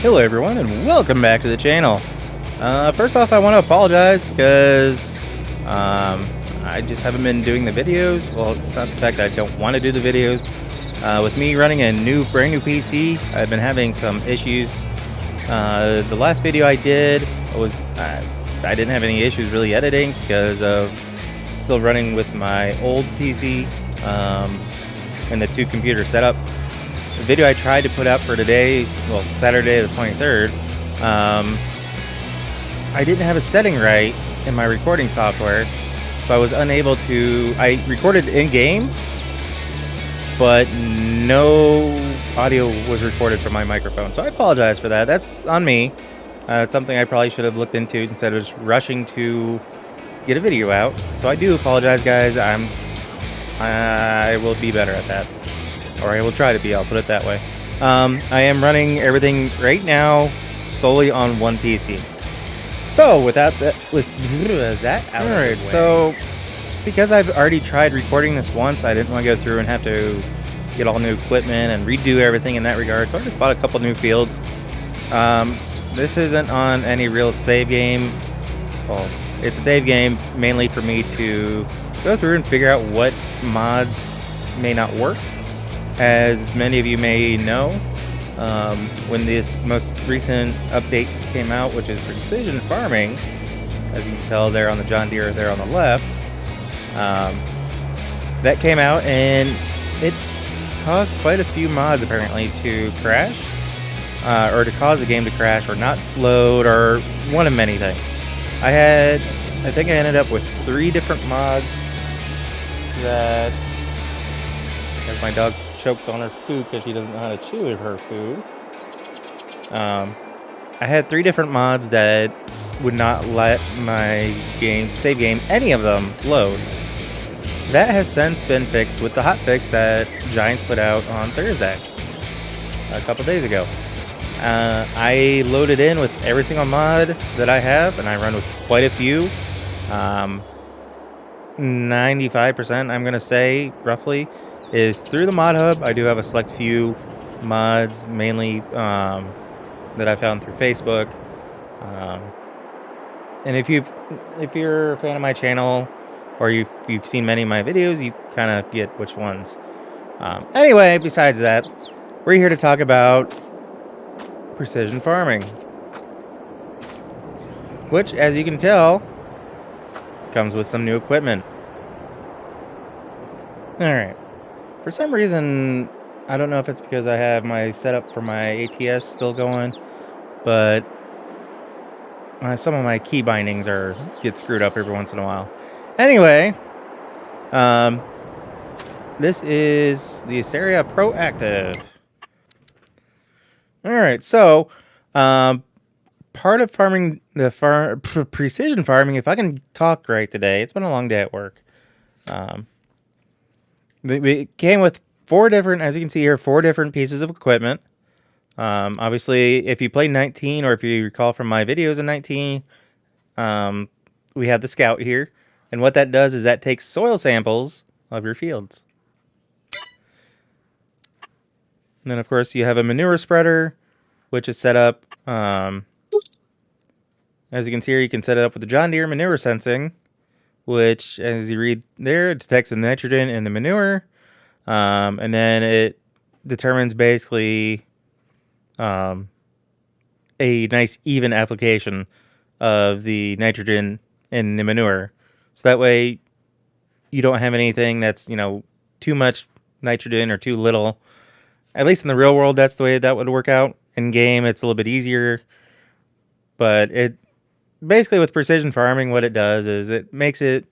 Hello everyone and welcome back to the channel. First off, I want to apologize because I just haven't been doing the videos. Well, it's not the fact that I don't want to do the videos. With me running a brand new PC, I've been having some issues. The last video I did was I didn't have any issues really editing because of still running with my old PC and the two computer setup. The video I tried to put out for today, well, Saturday the 23rd, I didn't have a setting right in my recording software, so I was unable to. I recorded in-game, but no audio was recorded from my microphone, so I apologize for that. That's on me. It's something I probably should have looked into instead of just rushing to get a video out. So I do apologize, guys. I will be better at that. Or I will try to be, I'll put it that way. I am running everything right now solely on one PC. So with that out of the way. So because I've already tried recording this once, I didn't want to go through and have to get all new equipment and redo everything in that regard. So I just bought a couple new fields. This isn't on any real save game. Well, it's a save game mainly for me to go through and figure out what mods may not work. As many of you may know, when this most recent update came out, which is precision farming, as you can tell there on the John Deere there on the left, that came out and it caused quite a few mods apparently to crash, or to cause the game to crash or not load, or one of many things. I think I ended up with 3 different mods that, as my dog chokes on her food because she doesn't know how to chew her food. I had 3 different mods that would not let my save game, any of them, load. That has since been fixed with the hotfix that Giants put out on Thursday, a couple days ago. I loaded in with every single mod that I have, and I run with quite a few. 95%, I'm gonna say, roughly, is through the mod hub. I do have a select few mods, mainly that I found through Facebook. And if you're a fan of my channel, or you've seen many of my videos, you kind of get which ones. Anyway, besides that, we're here to talk about precision farming, which, as you can tell, comes with some new equipment. All right. For some reason, I don't know if it's because I have my setup for my ATS still going, but some of my key bindings get screwed up every once in a while. Anyway, this is the Asaria Proactive. All right, so part of farming, precision farming, if I can talk right today, it's been a long day at work. It came with 4 different, as you can see here, 4 different pieces of equipment. Obviously, if you played 19, or if you recall from my videos in 19, we have the Scout here. And what that does is that takes soil samples of your fields. And then, of course, you have a manure spreader, which is set up, as you can see here, you can set it up with the John Deere manure sensing, which, as you read there, it detects the nitrogen in the manure, and then it determines basically a nice even application of the nitrogen in the manure. So that way you don't have anything that's, too much nitrogen or too little. At least in the real world, that's the way that would work out. In game, it's a little bit easier, but it basically, with precision farming, what it does is it makes it,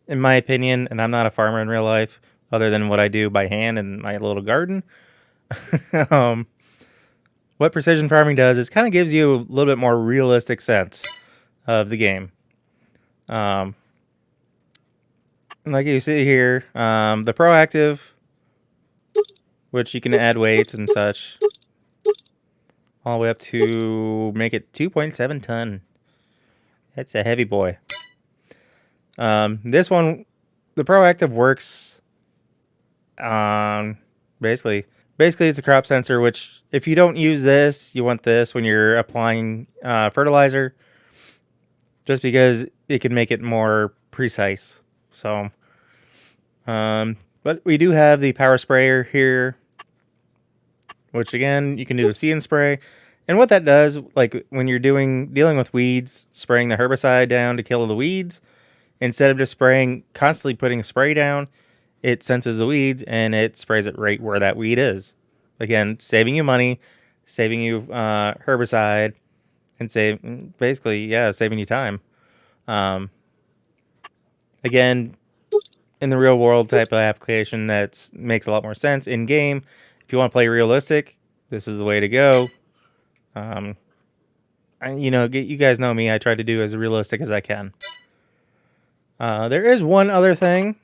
in my opinion, and I'm not a farmer in real life, other than what I do by hand in my little garden. What precision farming does is kind of gives you a little bit more realistic sense of the game. Like you see here, the Proactive, which you can add weights and such, all the way up to make it 2.7 ton. That's a heavy boy. This one, the Proactive, works on basically Basically, it's a crop sensor, which if you don't use this, you want this when you're applying fertilizer, just because it can make it more precise. So, but we do have the power sprayer here, which again, you can do the see and spray. And what that does, like when you're dealing with weeds, spraying the herbicide down to kill the weeds, instead of just constantly putting a spray down, it senses the weeds and it sprays it right where that weed is. Again, saving you money, saving you herbicide, and saving you time. Again, in the real world type of application, that makes a lot more sense. In game, if you want to play realistic, this is the way to go. You guys know me. I try to do as realistic as I can. There is one other thing,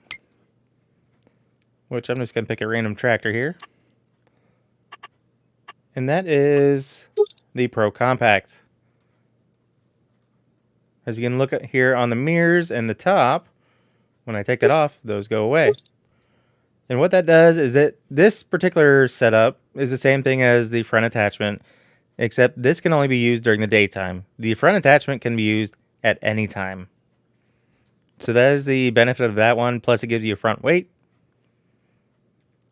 which I'm just going to pick a random tractor here. And that is the Pro Compact. As you can look at here on the mirrors and the top, when I take that off, those go away. And what that does is that this particular setup is the same thing as the front attachment, except this can only be used during the daytime. The front attachment can be used at any time. So that is the benefit of that one, plus it gives you a front weight.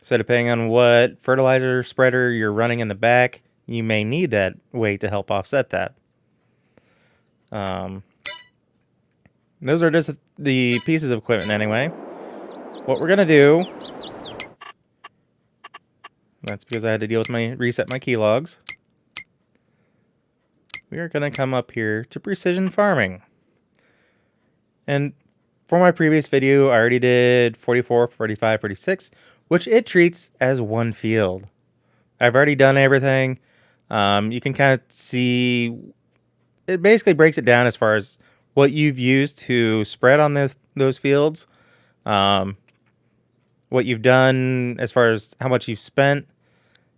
So depending on what fertilizer spreader you're running in the back, you may need that weight to help offset that. Those are just the pieces of equipment anyway. What we're going to do, that's because I had to deal with reset my key logs. We are going to come up here to precision farming. And for my previous video, I already did 44, 45, 46, which it treats as one field. I've already done everything. You can kind of see, it basically breaks it down as far as what you've used to spread on those fields, what you've done as far as how much you've spent,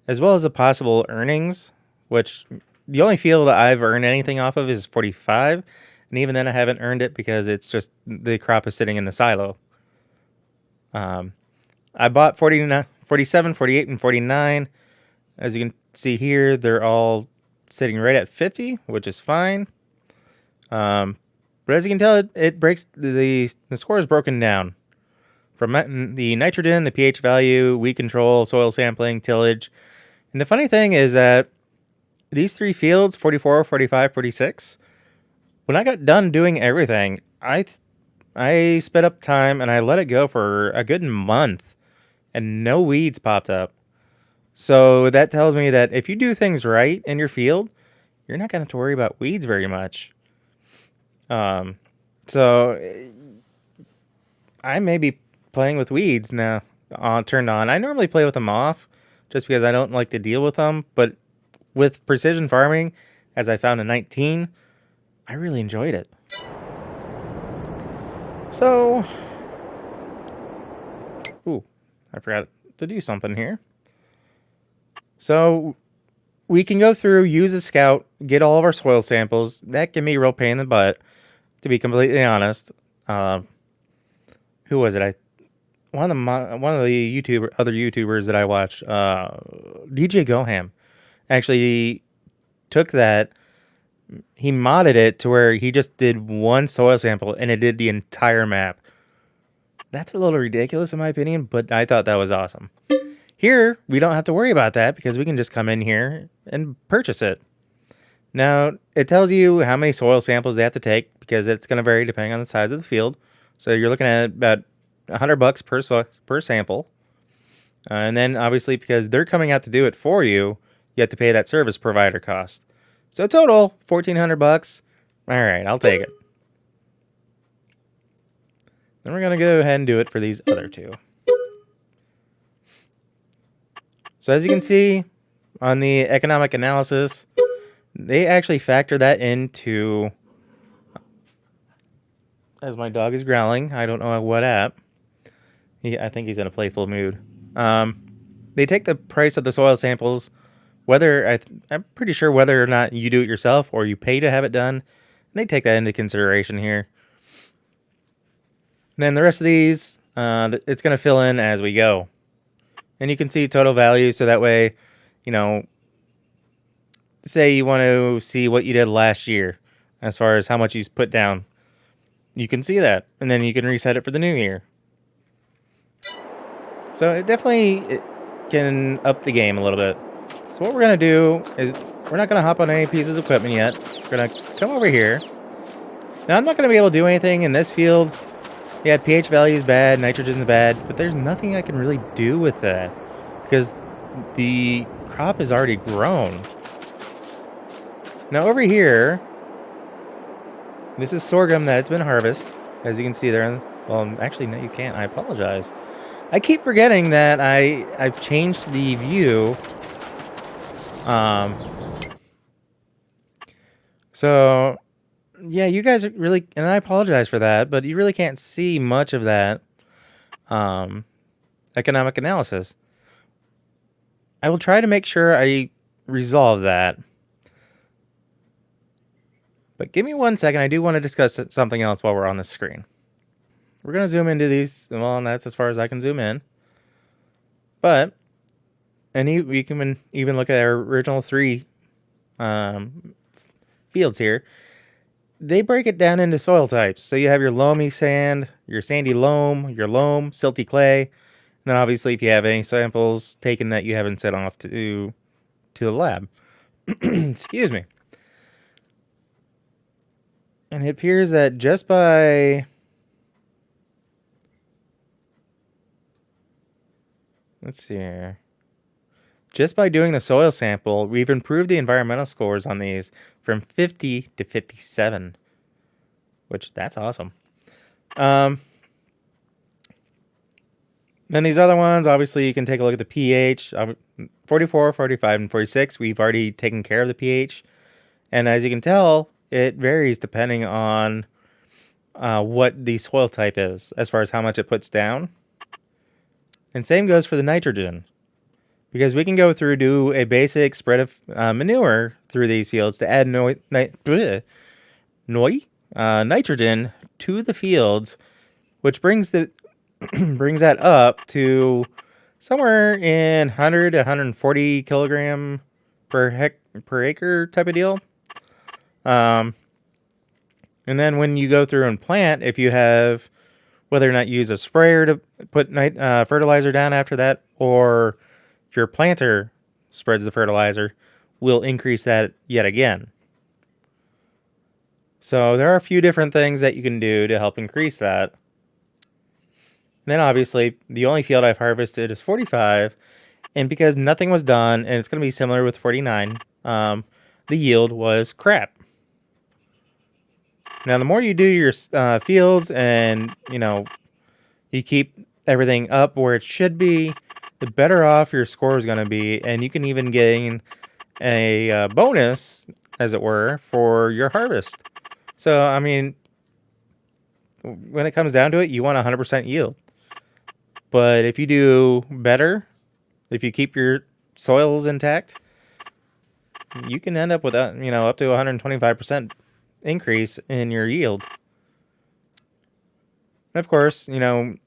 as well as the possible earnings, which the only field that I've earned anything off of is 45, and even then I haven't earned it because it's just the crop is sitting in the silo. I bought 49, 47, 48, and 49. As you can see here, they're all sitting right at 50, which is fine. But as you can tell, it breaks the score is broken down from the nitrogen, the pH value, weed control, soil sampling, tillage. And the funny thing is that these three fields, 44, 45, 46, when I got done doing everything, I sped up time and I let it go for a good month and no weeds popped up. So that tells me that if you do things right in your field, you're not going to have to worry about weeds very much. So I may be playing with weeds now turned on. I normally play with them off just because I don't like to deal with them. But with precision farming, as I found in 19, I really enjoyed it. So, I forgot to do something here. So we can go through, use a scout, get all of our soil samples. That can be a real pain in the butt, to be completely honest. Who was it? One of the other YouTubers that I watched, DJ Goham, actually took that. He modded it to where he just did one soil sample and it did the entire map. That's a little ridiculous in my opinion, but I thought that was awesome. Here, we don't have to worry about that because we can just come in here and purchase it. Now, it tells you how many soil samples they have to take because it's going to vary depending on the size of the field. So you're looking at about $100 per sample. And then obviously because they're coming out to do it for you, you have to pay that service provider cost. So total, $1,400. All right, I'll take it. Then we're going to go ahead and do it for these other two. So as you can see on the economic analysis, they actually factor that into, as my dog is growling, I don't know what app. I think he's in a playful mood. They take the price of the soil samples, I'm pretty sure whether or not you do it yourself or you pay to have it done, and they take that into consideration here. And then the rest of these, it's going to fill in as we go. And you can see total value, so that way, you know, say you want to see what you did last year as far as how much you put down. You can see that, and then you can reset it for the new year. So it can up the game a little bit. So what we're going to do is we're not going to hop on any pieces of equipment yet. We're going to come over here. Now, I'm not going to be able to do anything in this field. Yeah, pH value is bad, nitrogen's bad, but there's nothing I can really do with that because the crop is already grown. Now over here, this is sorghum that's been harvested, as you can see there. Well, actually, no, you can't. I apologize. I keep forgetting that I've changed the view. So yeah, you guys are really, and I apologize for that, but you really can't see much of that economic analysis. I will try to make sure I resolve that. But give me 1 second. I do want to discuss something else while we're on this screen. We're going to zoom into these. Well, and that's as far as I can zoom in. But, and we can even look at our original 3 fields here. They break it down into soil types. So you have your loamy sand, your sandy loam, your loam, silty clay. And then obviously if you have any samples taken that you haven't sent off to the lab. Excuse me. And it appears that just by... Let's see here. Just by doing the soil sample, we've improved the environmental scores on these from 50 to 57. Which, that's awesome. Then these other ones, obviously you can take a look at the pH. 44, 45, and 46, we've already taken care of the pH. And as you can tell, it varies depending on what the soil type is, as far as how much it puts down. And same goes for the nitrogen. Because we can go through, do a basic spread of manure through these fields to add nitrogen to the fields, which brings brings that up to somewhere in 100 to 140 kilogram per acre type of deal. And then when you go through and plant, if you have, whether or not you use a sprayer to put fertilizer down after that, or your planter spreads the fertilizer, will increase that yet again. So there are a few different things that you can do to help increase that. And then obviously, the only field I've harvested is 45, and because nothing was done, and it's going to be similar with 49, the yield was crap. Now, the more you do your fields and, you keep everything up where it should be, the better off your score is going to be, and you can even gain a bonus, as it were, for your harvest. So, I mean, when it comes down to it, you want 100% yield. But if you do better, if you keep your soils intact, you can end up with up to 125% increase in your yield. And of course, you're going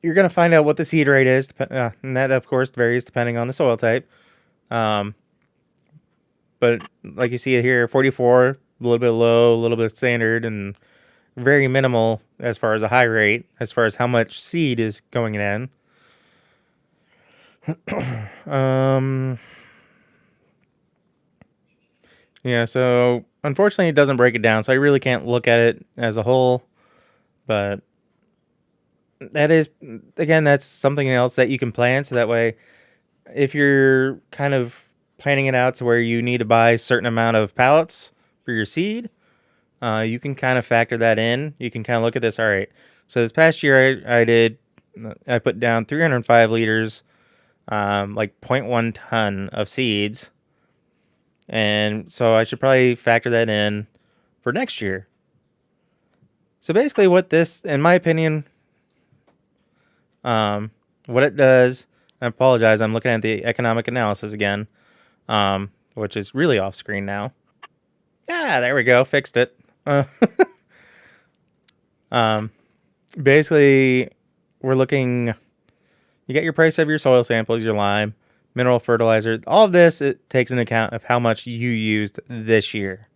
to find out what the seed rate is, and that, of course, varies depending on the soil type. But like you see it here, 44, a little bit low, a little bit standard, and very minimal as far as a high rate, as far as how much seed is going in. Yeah, so unfortunately it doesn't break it down, so I really can't look at it as a whole. But that is, again, that's something else that you can plan, so that way if you're kind of planning it out to where you need to buy a certain amount of pallets for your seed, you can kind of factor that in. You can kind of look at this. All right, so this past year I put down 305 liters, like 0.1 ton of seeds. And so I should probably factor that in for next year. So basically what this, in my opinion, what it does, I apologize, I'm looking at the economic analysis again, which is really off screen now. Ah, there we go, fixed it. Basically, we're looking, You get your price of your soil samples, your lime, mineral fertilizer. All of this, it takes into account of how much you used this year.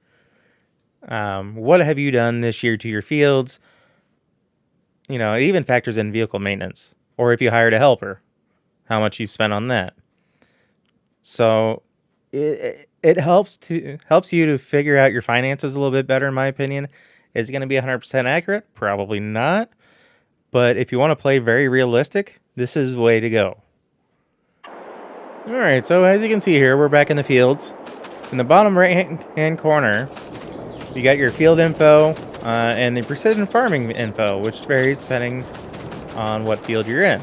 What have you done this year to your fields? You know, it even factors in vehicle maintenance, or if you hired a helper, how much you've spent on that. So it helps you to figure out your finances a little bit better, in my opinion. Is it going to be 100% accurate? Probably not. But if you want to play very realistic, this is the way to go. All right, so as you can see here, we're back in the fields. In the bottom right-hand corner, you got your field info and the precision farming info, which varies depending on what field you're in.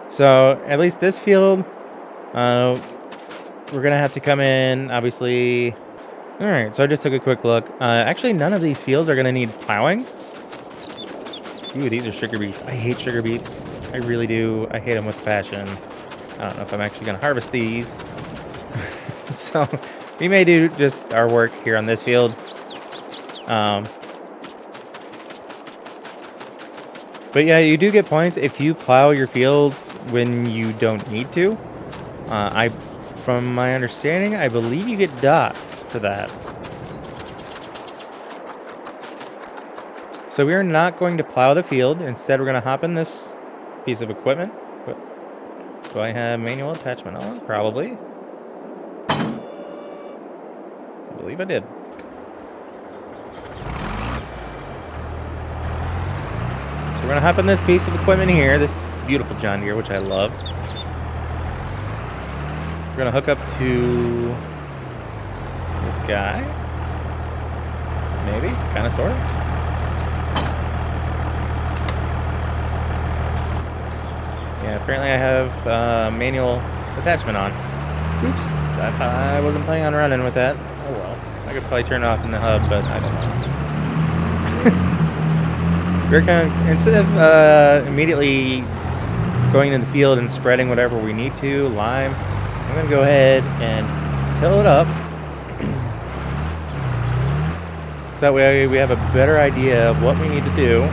So at least this field, we're going to have to come in, obviously. All right, so I just took a quick look. Actually, none of these fields are going to need plowing. Ooh, these are sugar beets. I hate sugar beets. I really do. I hate them with passion. I don't know if I'm actually going to harvest these. So we may do just our work here on this field. But yeah, you do get points if you plow your fields when you don't need to. From my understanding, I believe you get dots for that. So we are not going to plow the field. Instead, we're going to hop in this piece of equipment. Do I have manual attachment on? Probably. I believe I did. So we're going to hop in this piece of equipment here, this beautiful John Deere, which I love. We're going to hook up to this guy. Maybe, kind of, sort of. Yeah, apparently I have manual attachment on. Oops, I thought I wasn't planning on running with that. Oh well, I could probably turn it off in the hub, but I don't know. We're kind of, instead of immediately going into the field and spreading whatever we need to, lime, I'm going to go ahead and till it up. So that way we have a better idea of what we need to do.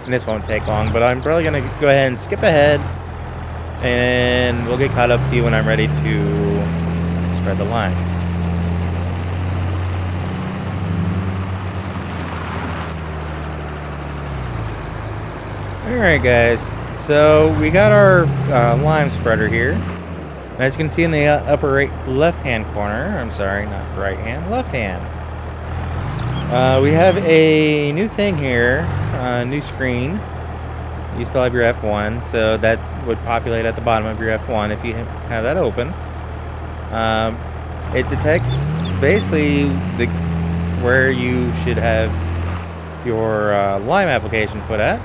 And this won't take long, but I'm probably going to go ahead and skip ahead. And we'll get caught up to you when I'm ready to spread the lime. Alright guys, so we got our lime spreader here. As you can see in the upper right left-hand corner, I'm sorry, not right hand, left hand. We have a new thing here, new screen. You still have your F1, so that would populate at the bottom of your F1 if you have that open. It detects basically where you should have your lime application put at.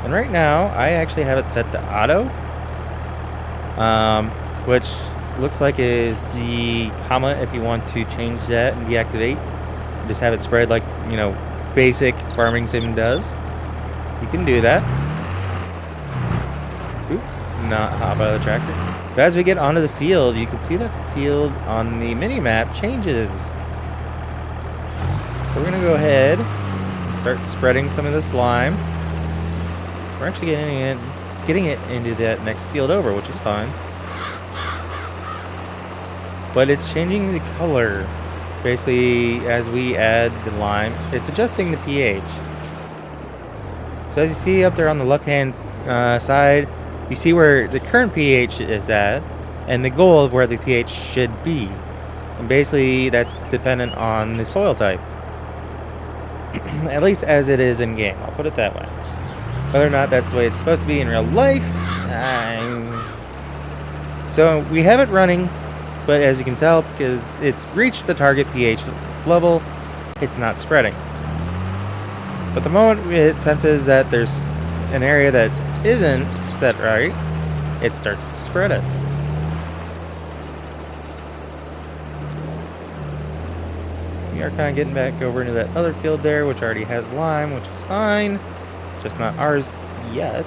And right now, I actually have it set to auto, which looks like is the comma if you want to change that and deactivate. Just have it spread like, you know, basic farming sim does. You can do that. Oop, not hop out of the tractor. But as we get onto the field, you can see that the field on the mini-map changes. So we're going to go ahead and start spreading some of this lime. We're actually getting it into that next field over, which is fine. But it's changing the color. Basically, as we add the lime, it's adjusting the pH. So as you see up there on the left-hand side, you see where the current pH is at, and the goal of where the pH should be. And basically, that's dependent on the soil type. At least as it is in game, I'll put it that way. Whether or not that's the way it's supposed to be in real life, so we have it running, but as you can tell, because it's reached the target pH level, it's not spreading. But the moment it senses that there's an area that isn't set right, it starts to spread it. We are kind of getting back over into that other field there, which already has lime, which is fine. It's just not ours yet.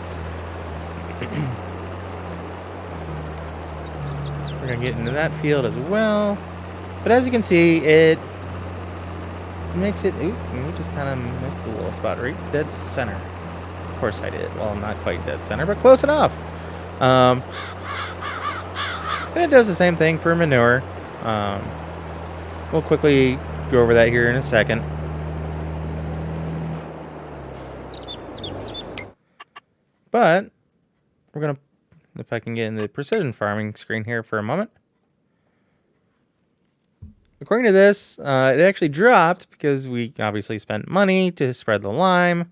We're going to get into that field as well. But as you can see, it makes it... Ooh, we just kind of missed a little spot right dead center. Of course I did. Well, not quite dead center, but close enough. And it does the same thing for manure. We'll quickly go over that here in a second. But we're going to, if I can get in the precision farming screen here for a moment. According to this, it actually dropped because we obviously spent money to spread the lime.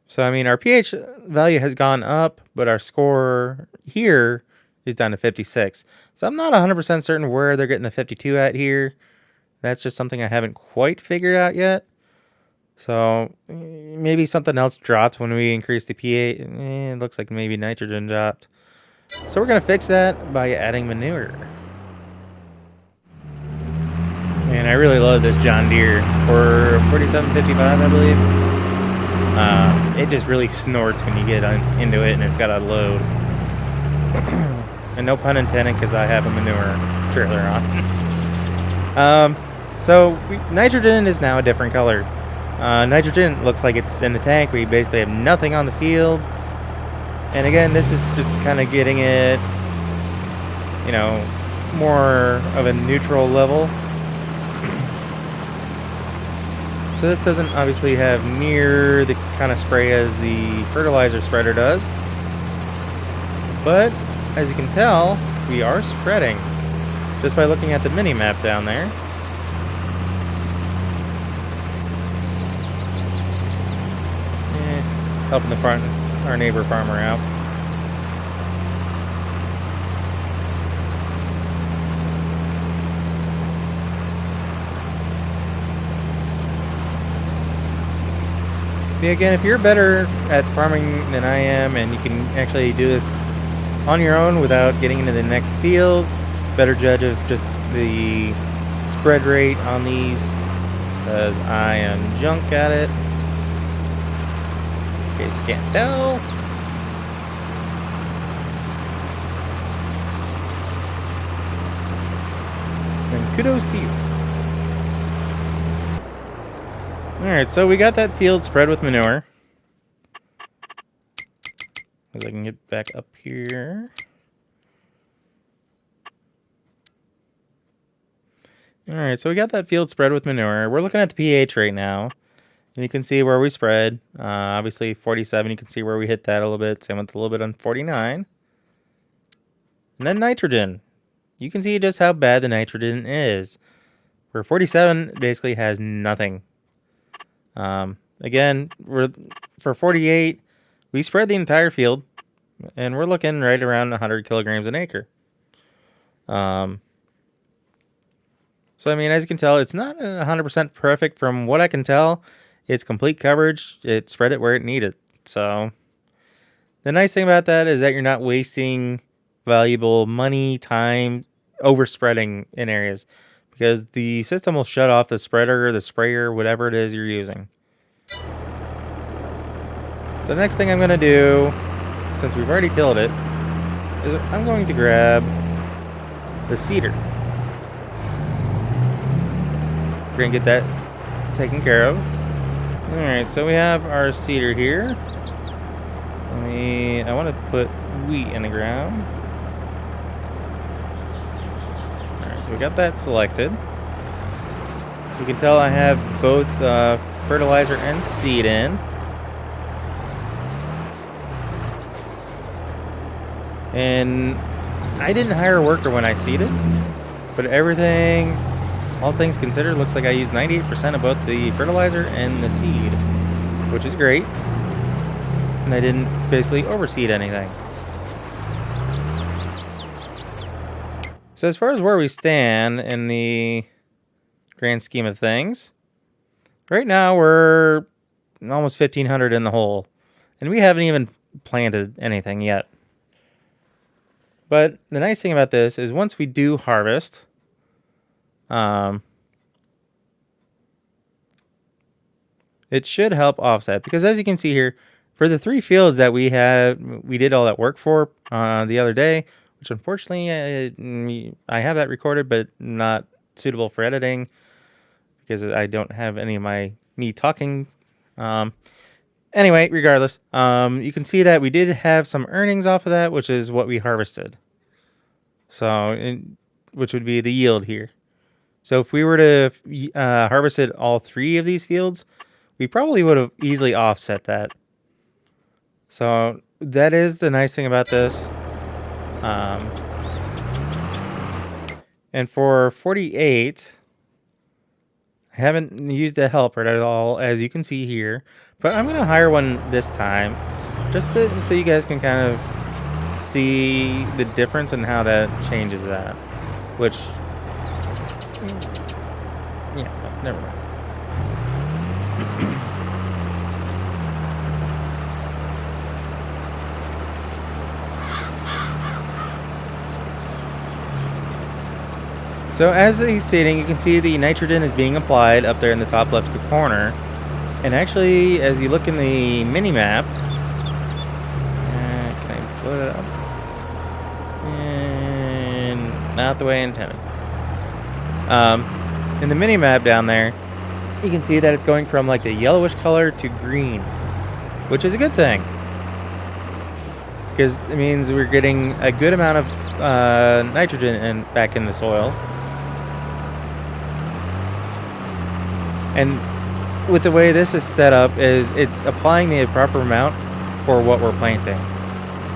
So, I mean, our pH value has gone up, but our score here is down to 56. So I'm not 100% certain where they're getting the 52 at here. That's just something I haven't quite figured out yet. So maybe something else dropped when we increased the pH. It looks like maybe nitrogen dropped. So we're going to fix that by adding manure. And I really love this John Deere for 4755, I believe. It just really snorts when you get into it and it's got a load. And no pun intended, because I have a manure trailer on. Nitrogen is now a different color. Nitrogen looks like it's in the tank. We basically have nothing on the field. And again, this is just kind of getting it, you know, more of a neutral level. So this doesn't obviously have near the kind of spray as the fertilizer spreader does. But as you can tell, we are spreading just by looking at the mini map down there. Helping our neighbor farmer out. Again, if you're better at farming than I am, and you can actually do this on your own without getting into the next field, better judge of just the spread rate on these, because I am junk at it. In case you can't tell. And kudos to you. Alright, so we got that field spread with manure. As I can get back up here. Alright, so we got that field spread with manure. We're looking at the pH right now. And you can see where we spread. Obviously 47, you can see where we hit that a little bit. Same with a little bit on 49. And then nitrogen. You can see just how bad the nitrogen is. Where 47 basically has nothing. Again, for 48, we spread the entire field, and we're looking right around 100 kilograms an acre. So, I mean, as you can tell, it's not 100% perfect. From what I can tell, it's complete coverage. It spread it where it needed. So, the nice thing about that is that you're not wasting valuable money, time, overspreading in areas. Because the system will shut off the spreader, the sprayer, whatever it is you're using. So the next thing I'm going to do, since we've already tilled it, is I'm going to grab the seeder. We're going to get that taken care of. Alright, so we have our seeder here. I want to put wheat in the ground. So we got that selected. You can tell I have both fertilizer and seed in. And I didn't hire a worker when I seeded, but everything, all things considered, looks like I used 98% of both the fertilizer and the seed, which is great. And I didn't basically overseed anything. So as far as where we stand in the grand scheme of things, right now we're almost 1,500 in the hole, and we haven't even planted anything yet. But the nice thing about this is once we do harvest, it should help offset, because as you can see here, for the 3 fields that we did all that work for the other day, which unfortunately I have that recorded, but not suitable for editing because I don't have any of me talking. Anyway, regardless, you can see that we did have some earnings off of that, which is what we harvested. So, which would be the yield here. So if we were to harvested all 3 of these fields, we probably would have easily offset that. So that is the nice thing about this. And for 48, I haven't used the helper at all, as you can see here. But I'm going to hire one this time, just so you guys can kind of see the difference in how that changes that. Which, yeah, never mind. So as he's stating, you can see the nitrogen is being applied up there in the top left corner. And actually, as you look in the mini-map, can I put it up? And not the way I intended. In the mini-map down there, you can see that it's going from like the yellowish color to green, which is a good thing. Because it means we're getting a good amount of nitrogen back in the soil. And with the way this is set up, is it's applying the proper amount for what we're planting.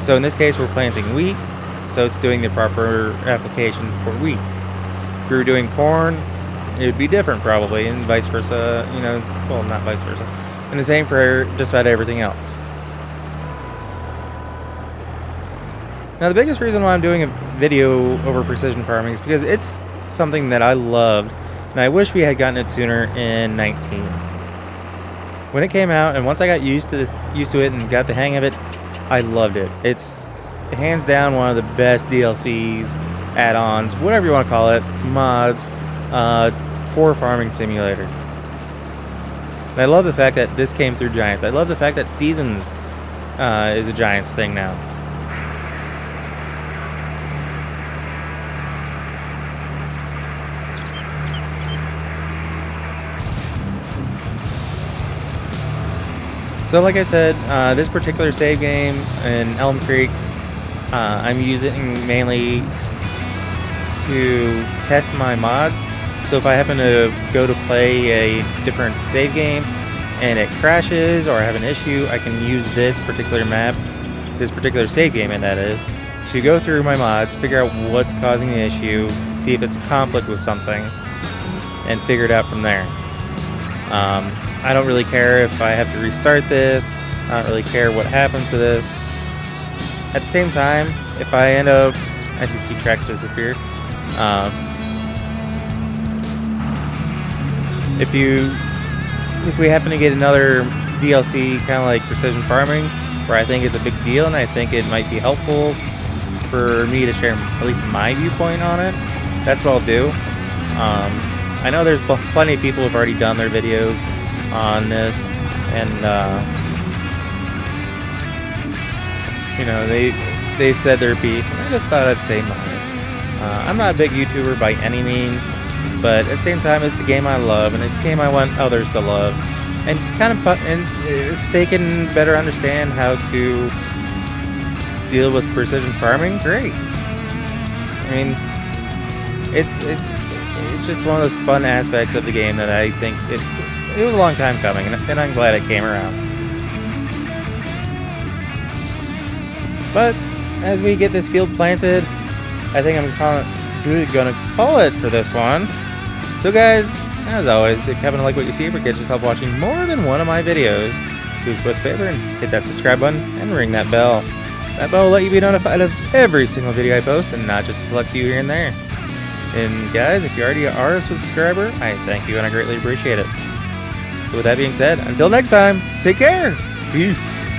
So in this case, we're planting wheat, so it's doing the proper application for wheat. If we were doing corn, it would be different probably, and vice versa. You know, well, not vice versa. And the same for just about everything else. Now, the biggest reason why I'm doing a video over precision farming is because it's something that I loved, and I wish we had gotten it sooner in 19. When it came out, and once I got used to it and got the hang of it, I loved it. It's hands down one of the best DLCs, add-ons, whatever you want to call it, mods, for Farming Simulator. And I love the fact that this came through Giants. I love the fact that Seasons is a Giants thing now. So like I said, this particular save game in Elm Creek, I'm using mainly to test my mods. So if I happen to go to play a different save game and it crashes or I have an issue, I can use this particular map, this particular save game, and that is, to go through my mods, figure out what's causing the issue, see if it's a conflict with something, and figure it out from there. I don't really care if I have to restart this. I don't really care what happens to this. At the same time, if I end up, as you see tracks disappear, if we happen to get another DLC kind of like Precision Farming, where I think it's a big deal and I think it might be helpful for me to share at least my viewpoint on it, that's what I'll do. I know there's plenty of people who've already done their videos on this, and you know, they've said their piece, and I just thought I'd say mine. I'm not a big YouTuber by any means, but at the same time, it's a game I love, and it's a game I want others to love, and if they can better understand how to deal with precision farming, great. I mean, it's just one of those fun aspects of the game that I think it was a long time coming, and I'm glad it came around. But as we get this field planted, I think I'm gonna call it for this one. So guys, as always, if you happen to like what you see or get yourself watching more than one of my videos, do us both a favor and hit that subscribe button and ring that bell. That bell will let you be notified of every single video I post, and not just a select few here and there. And guys, if you already are a subscriber, I thank you and I greatly appreciate it. So with that being said, until next time, take care. Peace.